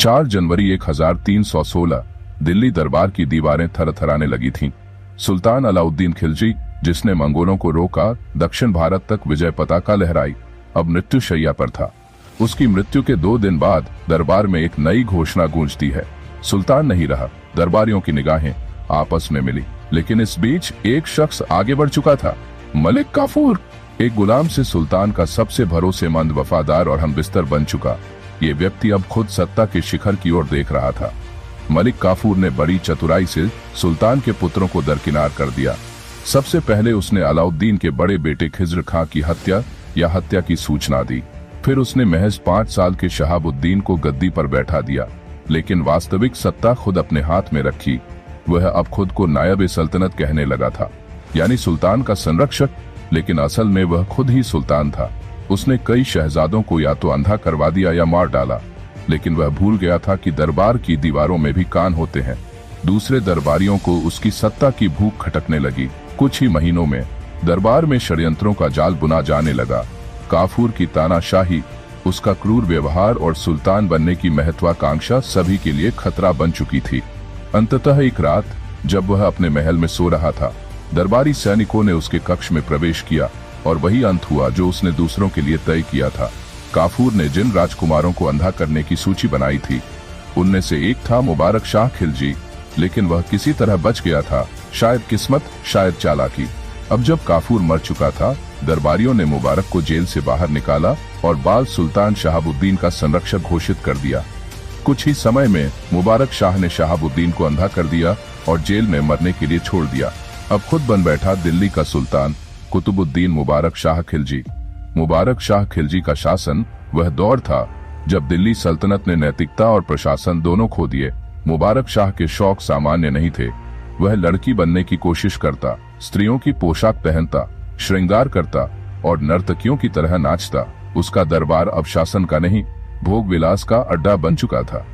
4 जनवरी 1316 दिल्ली दरबार की दीवारें थरथराने लगी थीं। सुल्तान अलाउद्दीन खिलजी, जिसने मंगोलों को रोका, दक्षिण भारत तक विजय पताका लहराई, अब मृत्युशैया पर था। उसकी मृत्यु के 2 दिन बाद दरबार में एक नई घोषणा गूंजती है। सुल्तान नहीं रहा। दरबारियों की निगाहें आपस में मिली, लेकिन इस बीच एक शख्स आगे बढ़ चुका था, मलिक काफूर। एक गुलाम से सुल्तान का सबसे भरोसेमंद, वफादार और हमबिस्तर बन चुका ये व्यक्ति अब खुद सत्ता के शिखर की ओर देख रहा था। मलिक काफूर ने बड़ी चतुराई से सुल्तान के पुत्रों को दरकिनार कर दिया। सबसे पहले उसने अलाउद्दीन के बड़े बेटे खिज्र खां की हत्या की सूचना दी। फिर उसने महज 5 साल के शहाबुद्दीन को गद्दी पर बैठा दिया, लेकिन वास्तविक सत्ता खुद अपने हाथ में रखी। वह अब खुद को नायब सल्तनत कहने लगा था, यानी सुल्तान का संरक्षक, लेकिन असल में वह खुद ही सुल्तान था। उसने कई शहजादों को या तो अंधा करवा दिया या मार डाला, लेकिन वह भूल गया था कि दरबार की दीवारों में भी कान होते हैं। दूसरे दरबारियों को उसकी सत्ता की भूख खटकने लगी। कुछ ही महीनों में दरबार में षड्यंत्रों का जाल बुना जाने लगा। काफूर की तानाशाही, उसका क्रूर व्यवहार और सुल्तान बनने की महत्वाकांक्षा सभी के लिए खतरा बन चुकी थी। अंततः एक रात जब वह अपने महल में सो रहा था, दरबारी सैनिकों ने उसके कक्ष में प्रवेश किया और वही अंत हुआ जो उसने दूसरों के लिए तय किया था। काफूर ने जिन राजकुमारों को अंधा करने की सूची बनाई थी, उनमें से एक था मुबारक शाह खिलजी, लेकिन वह किसी तरह बच गया था। शायद किस्मत, शायद चालाकी। अब जब काफूर मर चुका था, दरबारियों ने मुबारक को जेल से बाहर निकाला और बाल सुल्तान शहाबुद्दीन का संरक्षक घोषित कर दिया। कुछ ही समय में मुबारक शाह ने शहाबुद्दीन को अंधा कर दिया और जेल में मरने के लिए छोड़ दिया। अब खुद बन बैठा दिल्ली का सुल्तान कुतुबुद्दीन मुबारक शाह खिलजी। मुबारक शाह खिलजी का शासन वह दौर था जब दिल्ली सल्तनत ने नैतिकता और प्रशासन दोनों खो दिए। मुबारक शाह के शौक सामान्य नहीं थे। वह लड़की बनने की कोशिश करता, स्त्रियों की पोशाक पहनता, श्रृंगार करता और नर्तकियों की तरह नाचता। उसका दरबार अब शासन का नहीं, भोग विलास का अड्डा बन चुका था।